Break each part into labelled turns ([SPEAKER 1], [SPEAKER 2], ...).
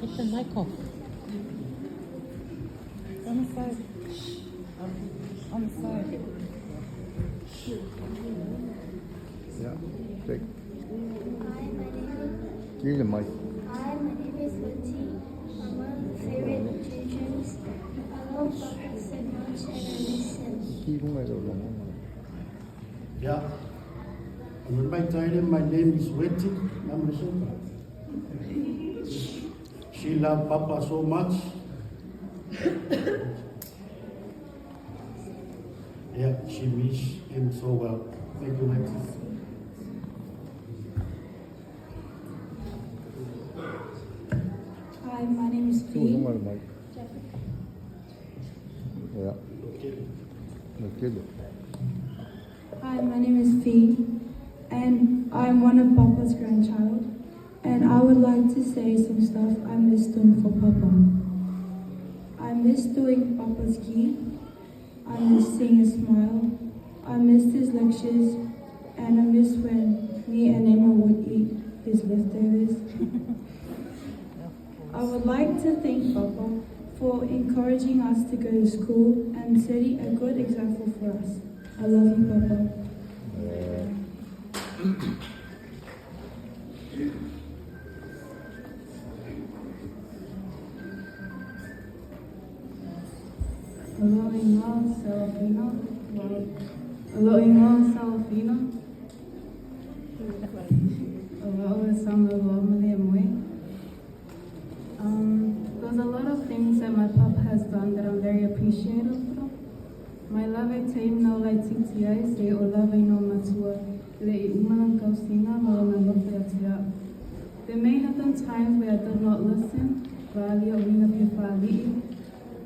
[SPEAKER 1] Take the mic off. On the side. On the side.
[SPEAKER 2] Yeah, take.
[SPEAKER 3] Hi, my name
[SPEAKER 2] Give the mic.
[SPEAKER 3] is Lindsay. One of my favorite teachers. I love Papa so much and I miss him.
[SPEAKER 2] Give my dog.
[SPEAKER 4] Yeah. And my time, my name is Wetty. I'm the shepherd. She loved Papa so much. Yeah, she missed him so well. Thank you, Wetty.
[SPEAKER 5] Hi, my name is
[SPEAKER 2] Give
[SPEAKER 5] Fee.
[SPEAKER 2] my mic. Yeah. Okay.
[SPEAKER 5] Hi, my name is Fee, and I'm one of Papa's grandchild. And I would like to say some stuff I miss doing for Papa. I miss doing Papa's key. I miss seeing his smile. I missed his lectures, and I miss when me and Emma would eat his leftovers. I would like to thank Papa for encouraging us to go to school and setting a good example for us. I love you, Papa.
[SPEAKER 6] Hello, Ingo, Serafino. Hello, Ingo, Serafino. Hello, Summer Lomley and There's a lot of things that my papa has done that I'm very appreciative of. My love team no lai titiai se o lava no matua le I umalang kausina mo na lofe. There may have been times where I did not listen, vali o mina pefali,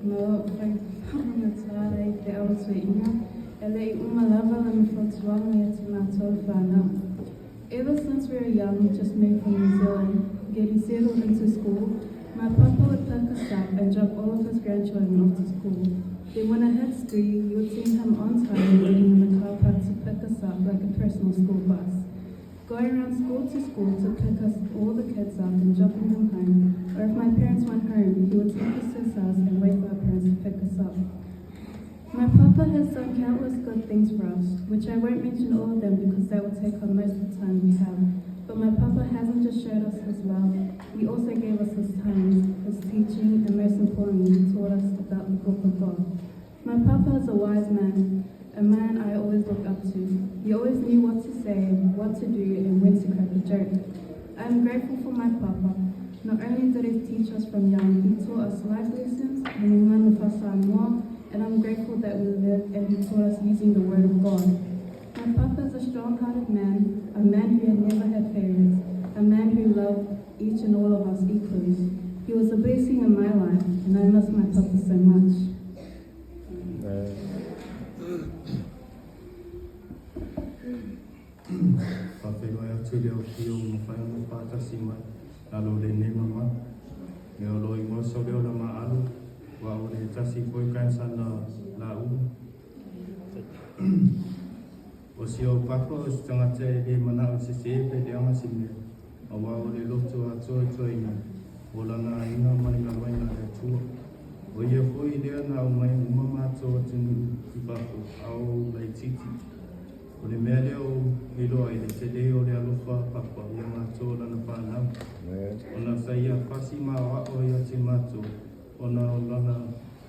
[SPEAKER 6] no whaitara te au tue inga, e le I umalava le mfotuanga e te mātou whānau. Ever since we were young, just moved from New Zealand, getting settled into school, my papa would pick us up and drop all of his grandchildren off to school. Then when I hit 3, you would see him on time waiting in the car park to pick us up like a personal school bus. Going around school to pick us all the kids up and dropping them home. Or if my parents went home, he would take us to his house and wait for our parents to pick us up. My papa has done countless good things for us, which I won't mention all of them because that would take up most of the time we have. But my papa hasn't just showed us his love, he also gave us his time, his teaching, and most importantly, he taught us about the book of God. My papa is a wise man, a man I always look up to. He always knew what to say, what to do, and when to crack a joke. I am grateful for my papa. Not only did he teach us from young, he taught us life lessons, and I'm grateful that we lived and he taught us using the word of God. My papa is a strong-hearted man, a man who had never had favorites, a man who loved each and all of us equally. He was a blessing in my life, and I miss my papa so much.
[SPEAKER 4] Whawhenua atu leo ki o mwhai o pātasi mai, alo le ne mama, me o loi mo so leo la Maalo, wa o le tasi koe grandson na Luao. O si o papa o si tangata e le mana o si sepe le anga si me, a wa o le loto a toi ina, o langa ina mai na mai na le tua. O ia hoi lea na o mai umama toa tunu ki papo, au lai titi. O le mea leo i loa i le te leo le alofa papa, ia mātou lana whanau. O na whai a whasi mā o ia te mātou, o na o lana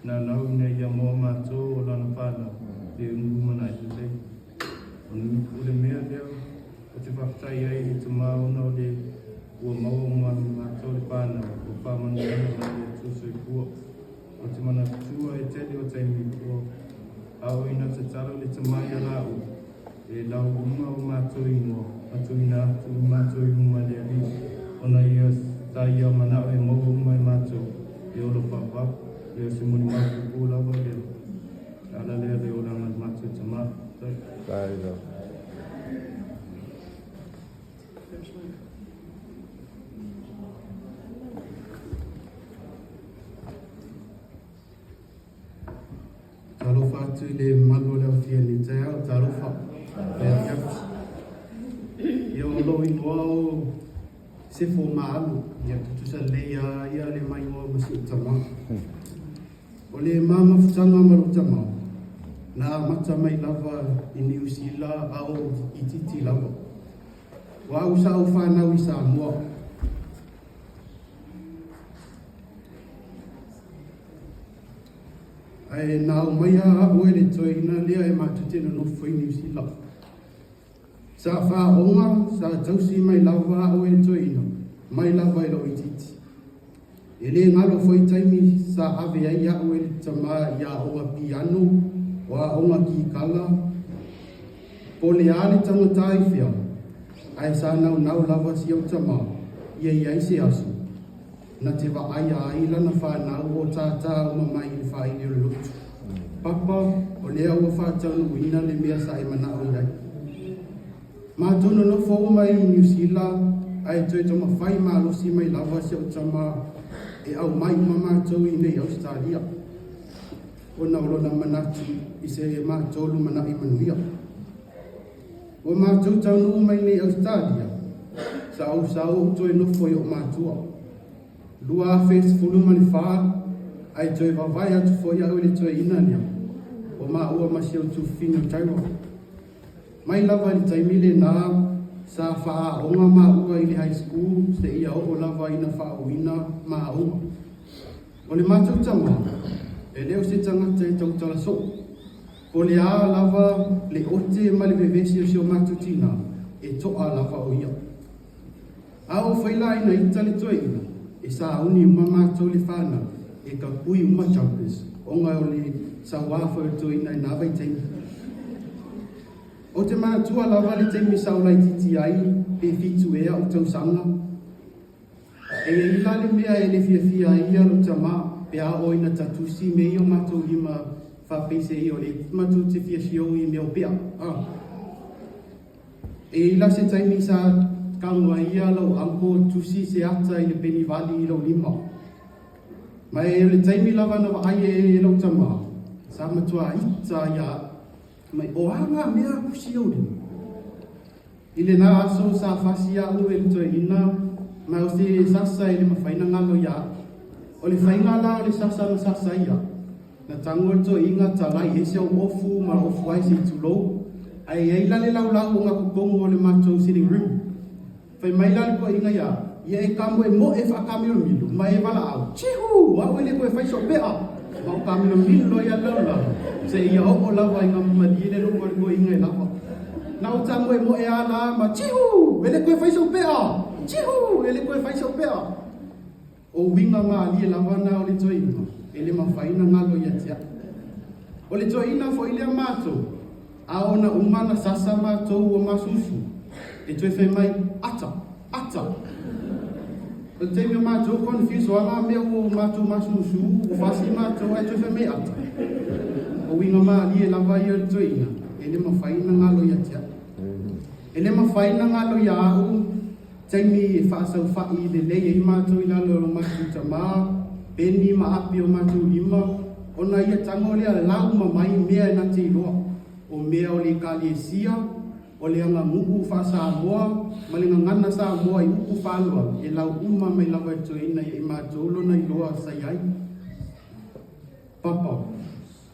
[SPEAKER 4] na nau nei ia mō mātou o lana whanau, le umumana i te lei. O le mea leo, o te whakatai ai i te maona o le ua maua manu mātou le whanau, o whamanu ana na le tūsui kua. O te mana tua e tele o teimi kua, au ina te talo le te mai a Luao. E lau uma o mātou ingoa, mātou ina atu mātou uma le ali, ona ia tai au manao e mau uma e mātou, e olo papa, e o se Molimau kuku lawa leo. Ala lea le oranga mātou te mā.
[SPEAKER 2] Tai rau.
[SPEAKER 4] Talofa atu le malo leo fia ni te au, talofa. Ia o loi Luao, se fo Maalo ia tutusa leia ia le mai o masi utama. O le mama futanga maru utama na mata mai lava i New Zealand au i titi lava. Wa usa au whanau i Samoa. Ai nā o mai a oe le toi ina lea e matutena no fwai New Zealand. Sa whaonga, sa tausi mai lava oe le toi ina, mai lava i lau i titi. E le ngalo fwai taimi sa ave ai a oe le tama i a onga piano, o a onga ki kala. Po le ale tangata i whia, ai sa nau lava si au tama, ia i ai se asu. Na te wa ai ai lana whanau o tātā o mamai i whai i o lutu. Papa, o lea ua whātau uina le mea sa e mana o iai. Mātuna no fōu mai i New Zealand, ai toi tama whai mālosi mai lava si au tama e au mai mamātou i nei Australia. O na olona manatu i se mātolu mana i manuia. O mātou taunu mai nei Australia, sa au sau toi no fōi o mātua. Lua fes fulu mani wha, ai toi wawai atu fo ia ule toi inania, o maa ua masi au tu fino taiwa. Mai lava li taimile nā, sa wha onga maa ua i le high school, se ia o lava ina wha uina maa ua. O le mātou tama, e leo se tangata e tau tala so. O le a lava le ote ma le vevesi o si o mātou tina, e toa lava o ia. A o whaila ina ita le toi ina, e sa uni mama tau le whana, e ka pui uma jumpers, o ngai o le sa wafa o tō ina i nāwai teimi. O te mana tua lawa le teimi saulai titi ai, pe fitu ea o tau sanga. E i lale mea e le fia ia lo tama, pe a o ina tatusi me i o matou lima whapese i o le matou te fia sio i mea o pea. E i la se teimi sa kangua ia lau anko tusi se ata i le peni vali i lau lima. Mai e le taimi lava na wa ai e lau tama, sa matua ita ia, mai o hanga mea kusi au lima. I le nā aso sa fasi au e le toi ina, mai o se sasa e le mawhaina ngalo ia, o le whainga la o le sasa na sasa ia, na tango e toi inga talai e se au ofu ma ofu ai se tulou, ai e ila le lau lau o ngā kukongo o le matou sitting room. Fai mai lali ko inga ia, ia e kamo e mo e whakamilo milu, mai e wala au. Chihu, wau ele ko e whaiso pea, wau kamilo milu lo ia laula. Se ia o lawa inga mamadi ele lo ko inga e lawa. Na o tango e mo e ala ma, chihu, ele ko e whaiso pea, chihu, ele ko e whaiso pea. O winga ma ali e lawa na o le toi inga, ele ma whaina ngalo ia tia. O le toi ina fo ile a mato, a ona umana sasa mato o masusu. E toi whai mai, ata. O te mea mātou confuse o anga mea o mātou masusu, o whasi mātou e toi whai mai ata. O winga maa li e lawa i o toi ina, e le mawhaina ngalo ia tia. E le mawhaina ngalo ia au, teimi e whaasau whai le lei e mātou i lalo o mātou tamaa, peni ma api o mātou lima, ona ia tango lea lau ma mai mea e nate i loa. O mea o le kali e sia, o le anga muku wha Samoa, ma le ngana Samoa i uku whalua, e lau uma mai lawa e toina i mātou lona i loa sayai. Papa,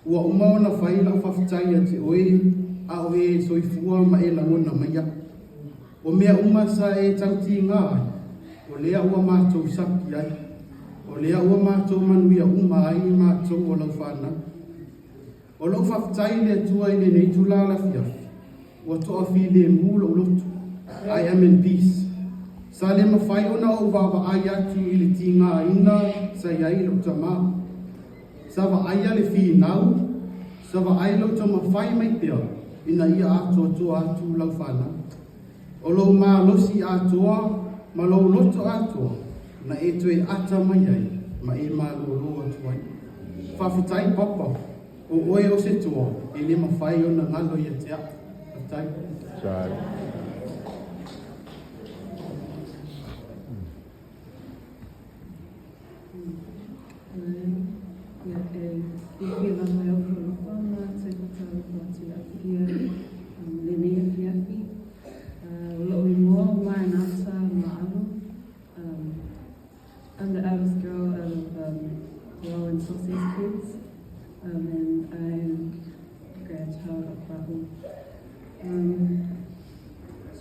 [SPEAKER 4] ua uma ona whai lau whawhitai a te oe, a oe soifua ma e langona maia. O mea uma sa e tauti ngā, o lea ua mātou sapi ai, o lea ua mātou manuia uma ai mātou o lau whana. O lau whawhitai le tua i le nei tūlala fiafi. Wa toa file mula ulotu. I am in peace. Sa le mawhai ona o wawa ai atu i le tinga ina sa iai lo tama. Sa wa ai ale fi nau, sa wa ai lo tama whai mai pia, ina ia atua toa atu lau whana. O lo maa losi atua, ma lo loto atua, na e tue ata mai ai, ma e maa lo lo atuai. Whawhitai papa, o oe o se toa, e le mawhai ona ngalo ia te atu.
[SPEAKER 2] Sorry.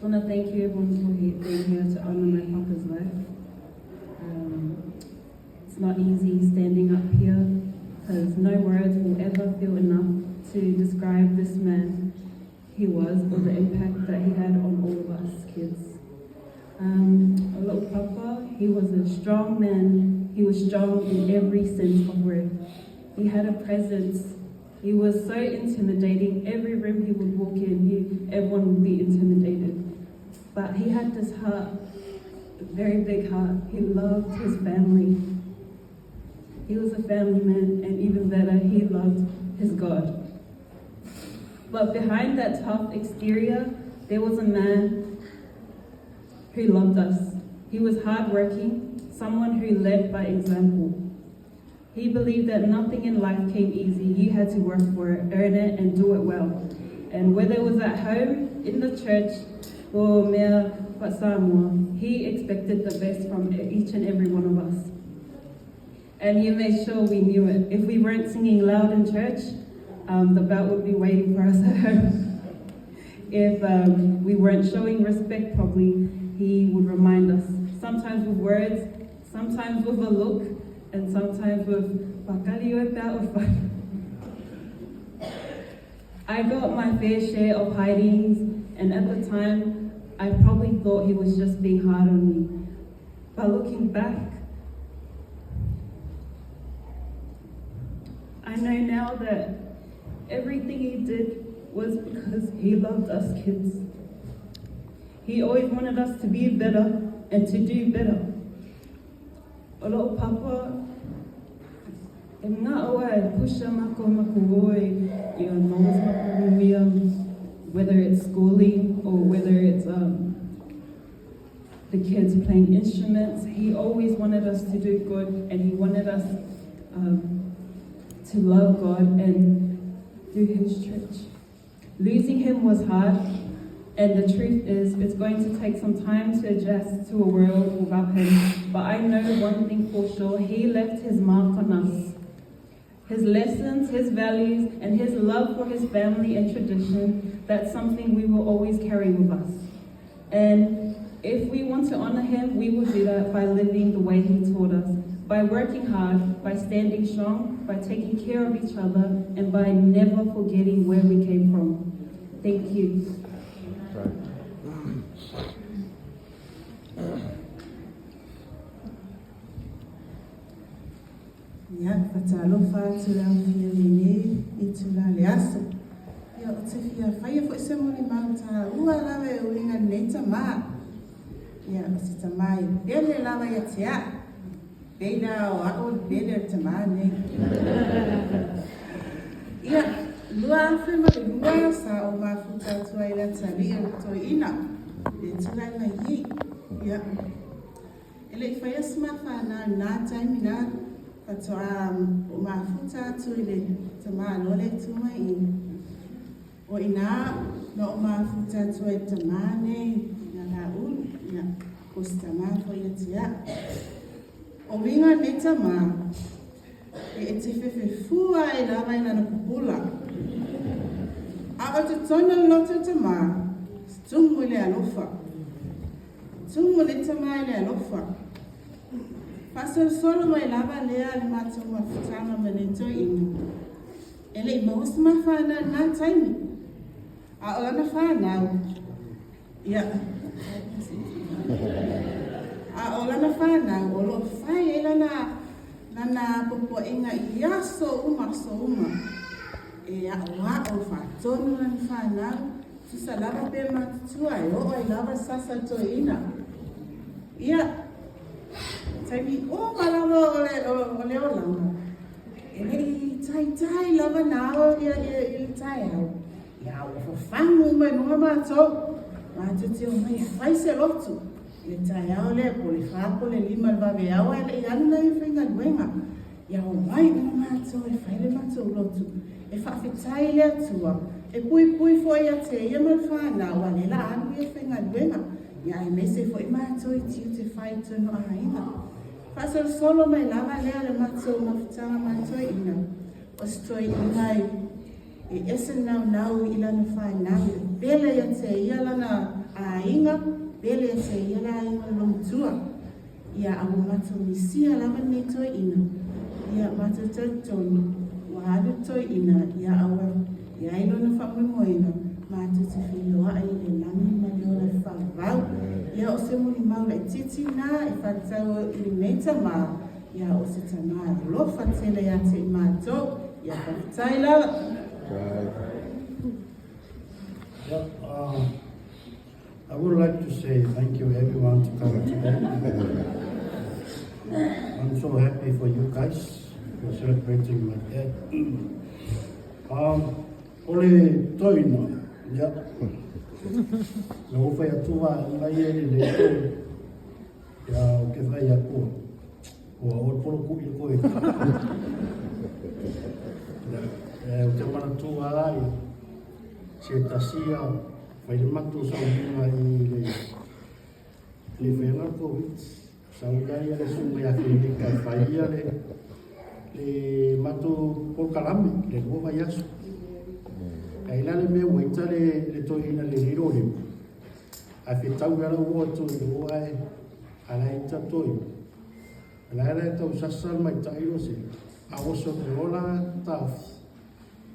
[SPEAKER 6] want to thank you everyone for being here to honor my papa's life. It's not easy standing up here because no words will ever feel enough to describe this man he was or the impact that he had on all of us kids. Little Papa, he was a strong man. He was strong in every sense of word. He had a presence. He was so intimidating. Every room he would walk in, everyone would be intimidated. But he had this heart, a very big heart. He loved his family. He was a family man, and even better, he loved his God. But behind that tough exterior, there was a man who loved us. He was hardworking, someone who led by example. He believed that nothing in life came easy. You had to work for it, earn it, and do it well. And whether it was at home, in the church, or Mea Samoa, he expected the best from each and every one of us. And he made sure we knew it. If we weren't singing loud in church, the belt would be waiting for us at home. If we weren't showing respect properly, he would remind us, sometimes with words, sometimes with a look, and sometimes with I got my fair share of hidings, and at the time, I probably thought he was just being hard on me. But looking back, I know now that everything he did was because he loved us kids. He always wanted us to be better and to do better. Olo Papa, nga oa pusha mako makogoi, whether it's schooling or whether it's the kids playing instruments, he always wanted us to do good, and he wanted us to love God and do his church. Losing him was hard, and the truth is it's going to take some time to adjust to a world without him. But I know one thing for sure, he left his mark on us. His lessons, his values, and his love for his family and tradition, that's something we will always carry with us. And if we want to honor him, we will do that by living the way he taught us, by working hard, by standing strong, by taking care of each other, and by never forgetting where we came from. Thank you.
[SPEAKER 1] Ya, fatalofa tula fielini itula leaso. Ya, otifia faya fo ese Molimau ta ua lawe uinga neita ma. Ya, sita mai bele lawa ya tia. Beda o ako bele tamane. Ya, lua alfema de lua sa o mafuta tua ila tali to ina. Itula na yi. Ya. Ele faya smafa na time na Pato mafuta tu ile Maalo le tu mai o ina no mafuta tu e tamane na la ul na kustama fo yatia o winga ne tama e tefefe fua e la vai na kupula a o te tona no te tama tumu le alofa tumu le tama le alofa Pastor solo mai lava lea le mato mafutanga maneto inu. Ele maus mafana na taimi. A olana fana. Ya. A olana fana olo fai elana nana popo inga iaso uma. E a wa o fa tonu na fana. Tusa lava pe matua yo o lava sasa to ina. Ya. Taimi o malalo ole olanga. Ele tai lava nao ia tai au. Ya o fangu mai no mato. Ma te mai fai se lotu. Le tai au le polifapo le lima va ve au ele anda i finga duenga. Ya o mai no mato e fai le mato lotu. E fa fitai le tua. E pui fo ia te ia mal fa na wa le la anu i finga duenga. Ya e mese fo i mato i tiu te fai to no aina. Pastor solo mai lava lea le matzo mafutanga matzo ina. O stoi inai e ese nau ila na whai nau. Bela ia te ia lana ai inga, pele se ia la inga lomtua. Ia au matu misia lama ne toi ina. Ia matu toi wahadu toi ina. Ia awa, ia ino na whamumoina. Matu te whiloa ai le lami maliola whawau. Ia o se Molimau lai titi nā e whatau i neita mā. Ia o se tana lofa tele ia te i mātou. Ia whakatai lawa.
[SPEAKER 7] I would like to say thank you everyone to come today. I'm so happy for you guys for celebrating my dad. Ole toina, ya. Lo fai atua ngai ele le to. Ya o ke fai atua. O o polo ku i ko e. O te mana tua ai. Se tasia fai le matu sa unga i le whenga COVID. Sa unga i le sunga i a klinika i fai ia le matu polkalame, le kua vai asu. Ka ina le mea waita le toi ina le riro le. A whetau gara ua toi o ai, ala i ta toi. Ala era e tau sasal mai tairo se. A oso te ola tau.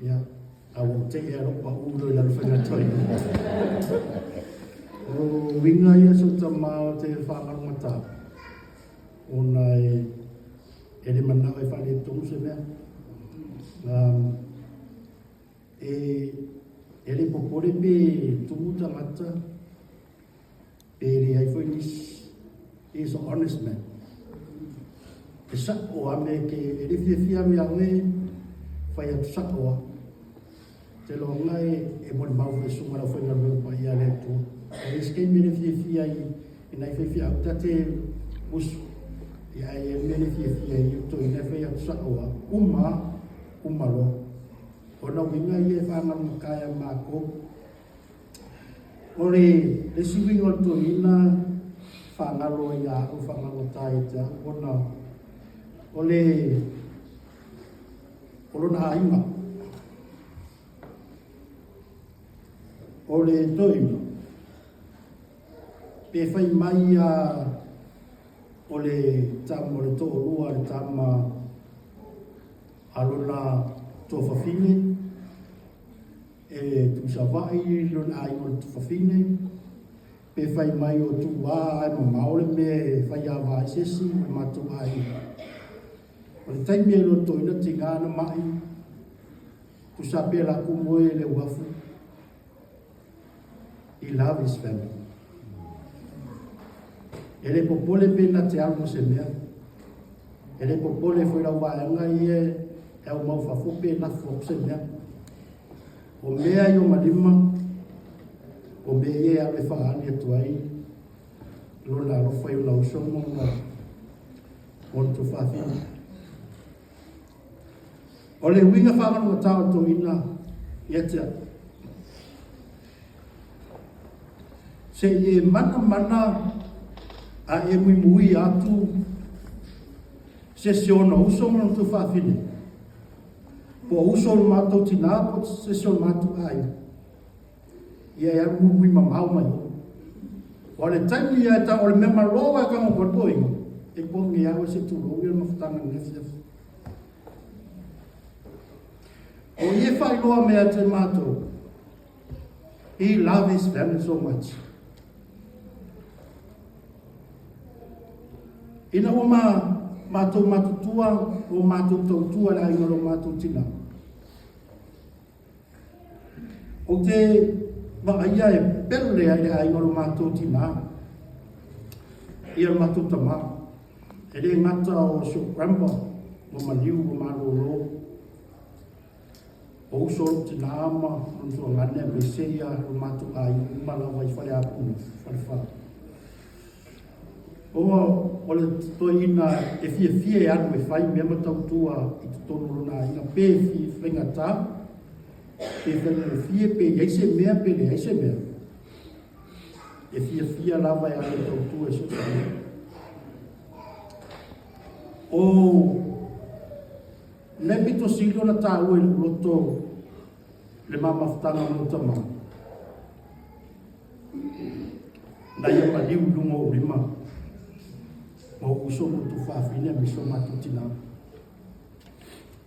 [SPEAKER 7] Ia. A o te e ropa uro i la whenga toi. O winga ia so ta mao te whakarangata. O nai e le manau e whale tongu se mea. E le popore pe tumu tangata. E le ai foi nis. He's an honest man. E sa o ame ke e le fia me awe whai atu sa oa. Te lo ngai e Molimau e sumara foi na rua pa ia le tu. E skei mene fia i nai fia au tate usu. Ia e mene fia i uto i nai fai atu sa oa. Umalo. Ona winga i e whangar makaya mako. Ore le siwing o to ina whangaro i a o whangaro tai ta. Ole na ainga. Ole toima. Pe whai mai a ole tamo le toa rua le tama alona toa whawhine. E tu savai lona ai o tu whawhine. Pe whai mai o tu wā ai ma maole me whai a wā sesi me matu ai. O le taimi e lo toina te ngāna mai. Tu sa pe la kumoe le wafu. He loved his family. Ele popole pena te almo se mea. Ele popole foi la waanga ie e o mau fafope na fop se mea. O mea i o malima, o mea ie ave whaani atu ai, lona rofa i o lau somo na onto whawhina. O le winga whaangano o tau to ina, iatea. Se e mana a e mui atu se ona uso mo tu whawhine. Po uso o mātou tina, po se o mātou ai. Ia e aru mui mamau mai. O le taimi ia e ta o le mema loa e kama koto ingo. E pongi au se tu roi o mawhutanga nefia. O ie whai loa mea te mātou. He loved his family so much. Ina o mātou matutua, o mātou tautua la inga lo mātou tina. O te wakaia e perle ai le inga lo mātou tina. Ia mātou tama. E le ngata o Sokramba, o Maliu, o Maalo. O usoro tina ama, o tua ngane, me seia, o mātou ai, umala wai whare apuna, whare whare. O le toi ina e fia e anu e whai mea matautua i te tono rona ina pē whenga tā. Pē whenga fia pē eise mea pē le eise mea. E fia lava e anu tautua e sosa mea. O le pito silo na tā ue loto le mamawhtanga no tama. na ia maliu lunga o rima ma uso mo tu whaafine mi so matutina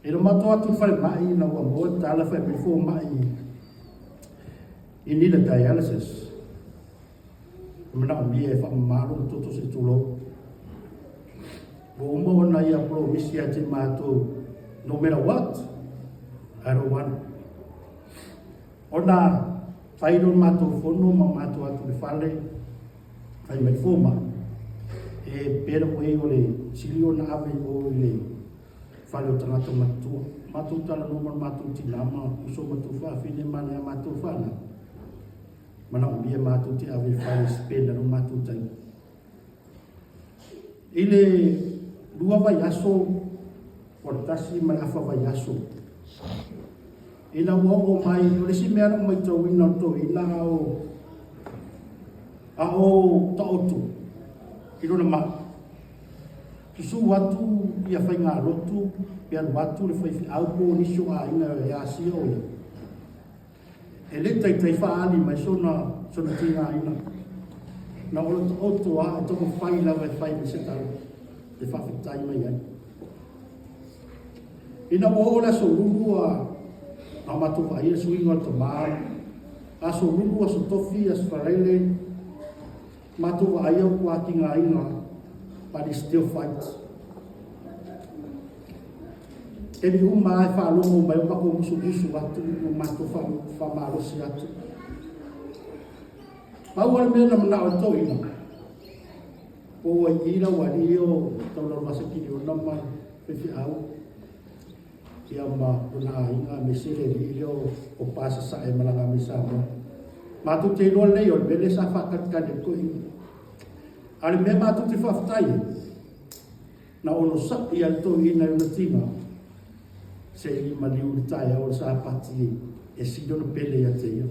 [SPEAKER 7] e lo mato atu whare mai na ua moa tala whai before mai i nila dialysis mana o mia e wha maalo toto se tulo o umo na ia promisi a te mato no matter what I don't want ona whairo mato whono ma mato atu le whale ai mai fōma e pera koe o le sili o na ave o le whale o tangata matua mato tala no man mato tinama uso mato whaafine mana mato whana mana o mia mato te ave whale spenda no mato tai ile lua vai aso portasi mai afa vai aso ina wo mai o le si mea no mai tau ina to ina o taotu ino na ma kisu watu ia fai ngā rotu ia watu le fai au po niso a ina e asi o e le tai tai whaali mai sona tina ina na olo taotu a e toko fai la fai me se tau e whawhitai mai ai ina o ola so rurua a matu vai e suinga to Maalo a so rurua so tofi as farele matu vai o kuati ngā inga but he still fights e mi uma e whalongo mai o mako musu atu o matu whamarosi atu maua mea na mana o to ina o ai ira wani o taula masakini o nama pefi au ia ma una inga mesele ri o pasa sa e malanga misamo matu te no le o bele sa fakat ka de ko ale me matu te faftai na ono sa ia to ina una tima se i mali urtai o sa pati e si do pele ia te ia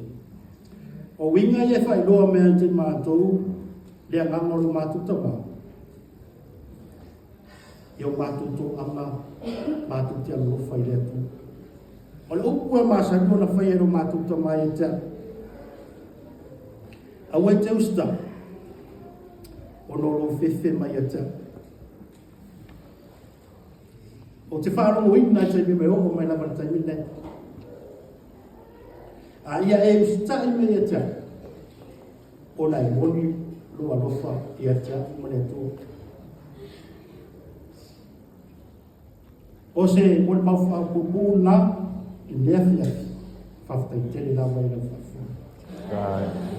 [SPEAKER 7] o winga ia fai loa me ante matu le ngamo matu tama yo matu to ama matu te alo fai le tu o le upu e masa no na fai ero matu to mai te a wai te usta o no lo fefe mai te o te whāro o ina te me o mai la mata i mine a ia e usta i me te o nai moni lo alofa i te mane tu o se Molimau whakupuna i lea fia whaftai tele la mai la whafua.